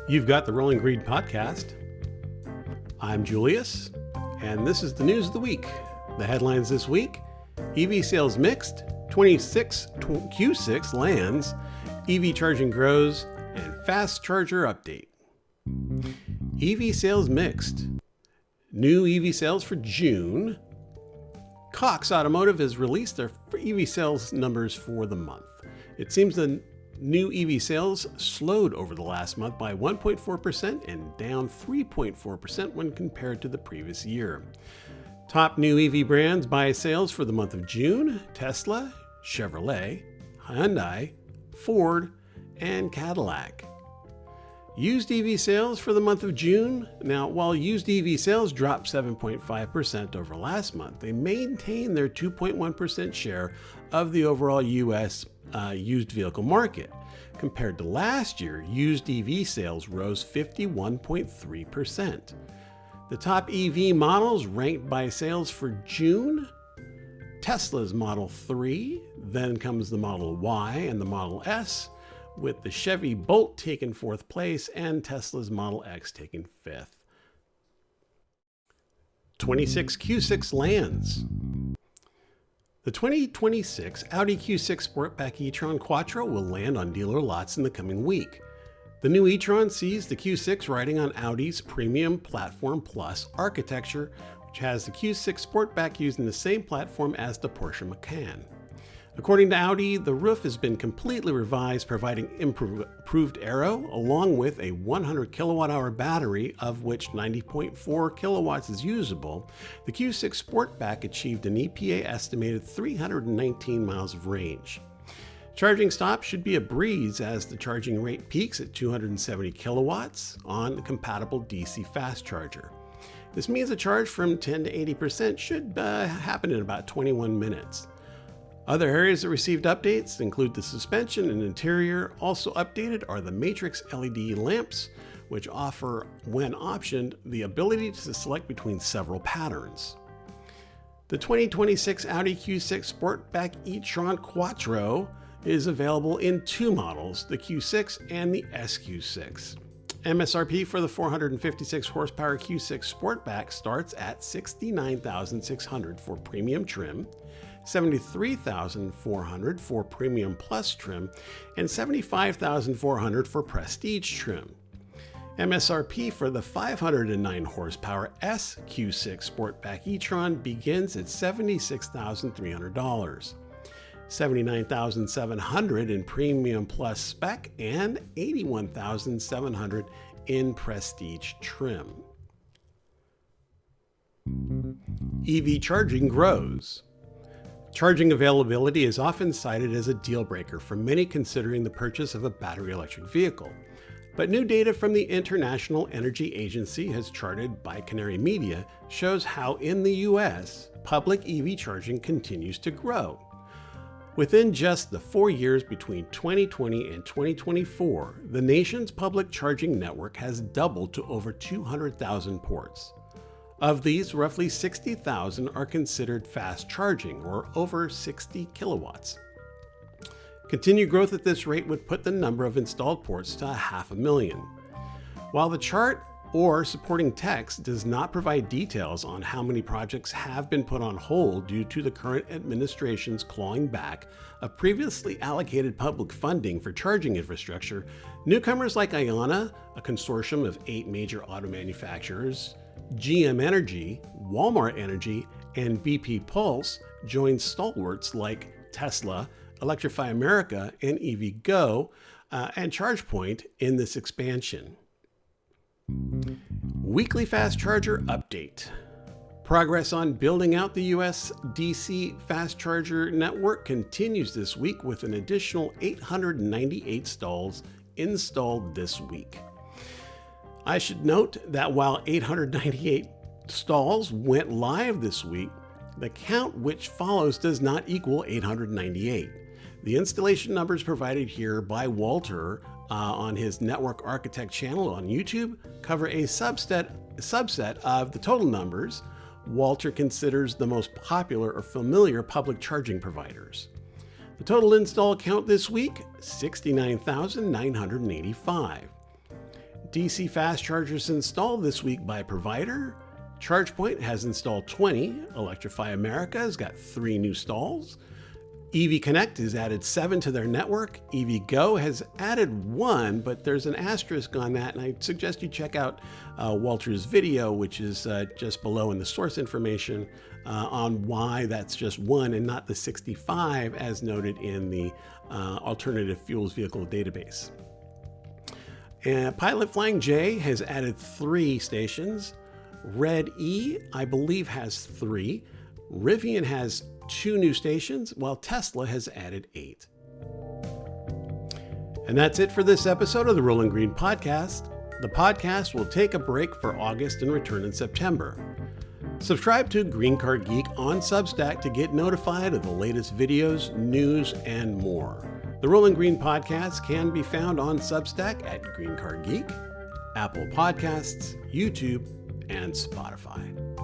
You've got the Rolling Green podcast. I'm Julius, and this is the news of the week. The headlines this week: EV sales mixed, 26 Q6 lands, EV charging grows, and fast charger update. EV sales mixed. New EV sales for June. Cox Automotive has released their EV sales numbers for the month. It seems the new EV sales slowed over the last month by 1.4% and down 3.4% when compared to the previous year. Top new EV brands by sales for the month of June: Tesla, Chevrolet, Hyundai, Ford, and Cadillac. Used EV sales for the month of June. Now, while used EV sales dropped 7.5% over last month, they maintained their 2.1% share of the overall U.S. Used vehicle market. Compared to last year, used EV sales rose 51.3%. The top EV models ranked by sales for June: Tesla's Model 3, then comes the Model Y and the Model S, with the Chevy Bolt taking 4th place and Tesla's Model X taking 5th. 26 Q6 lands. The 2026 Audi Q6 Sportback e-tron Quattro will land on dealer lots in the coming week. The new e-tron sees the Q6 riding on Audi's Premium Platform Plus architecture, which has the Q6 Sportback using the same platform as the Porsche Macan. According to Audi, the roof has been completely revised, providing improved aero, along with a 100 kilowatt-hour battery, of which 90.4 kilowatts is usable. The Q6 Sportback achieved an EPA-estimated 319 miles of range. Charging stops should be a breeze, as the charging rate peaks at 270 kilowatts on a compatible DC fast charger. This means a charge from 10 to 80% should happen in about 21 minutes. Other areas that received updates include the suspension and interior. Also updated are the Matrix LED lamps, which offer, when optioned, the ability to select between several patterns. The 2026 Audi Q6 Sportback e-tron Quattro is available in two models, the Q6 and the SQ6. MSRP for the 456 horsepower Q6 Sportback starts at $69,600 for premium trim, $73,400 for Premium Plus trim, and $75,400 for Prestige trim. MSRP for the 509 horsepower SQ6 Sportback e-tron begins at $76,300, $79,700 in Premium Plus spec, and $81,700 in Prestige trim. EV charging grows. Charging availability is often cited as a deal breaker for many considering the purchase of a battery electric vehicle. But new data from the International Energy Agency, as charted by Canary Media, shows how in the US, public EV charging continues to grow. Within just the 4 years between 2020 and 2024, the nation's public charging network has doubled to over 200,000 ports. Of these, roughly 60,000 are considered fast charging, or over 60 kilowatts. Continued growth at this rate would put the number of installed ports to 500,000. While the chart or supporting text does not provide details on how many projects have been put on hold due to the current administration's clawing back of previously allocated public funding for charging infrastructure, newcomers like Iona, a consortium of 8 major auto manufacturers, GM Energy, Walmart Energy, and BP Pulse joined stalwarts like Tesla, Electrify America, and EVgo and ChargePoint in this expansion. Weekly fast charger update. Progress on building out the US DC fast charger network continues this week, with an additional 898 stalls installed this week. I should note that while 898 stalls went live this week, the count which follows does not equal 898. The installation numbers provided here by Walter on his Network Architect channel on YouTube cover a subset of the total numbers Walter considers the most popular or familiar public charging providers. The total install count this week, 69,985. DC fast chargers installed this week by provider. ChargePoint has installed 20. Electrify America has got 3 new stalls. EV Connect has added 7 to their network. EV Go has added 1, but there's an asterisk on that, and I suggest you check out Walter's video, which is just below in the source information, on why that's just 1 and not the 65 as noted in the Alternative Fuels Vehicle database. And Pilot Flying J has added 3 stations. Red E, I believe, has 3. Rivian has 2 new stations, while Tesla has added 8. And that's it for this episode of the Rolling Green Podcast. The podcast will take a break for August and return in September. Subscribe to Green Car Geek on Substack to get notified of the latest videos, news, and more. The Rolling Green Podcast can be found on Substack at Green Car Geek, Apple Podcasts, YouTube, and Spotify.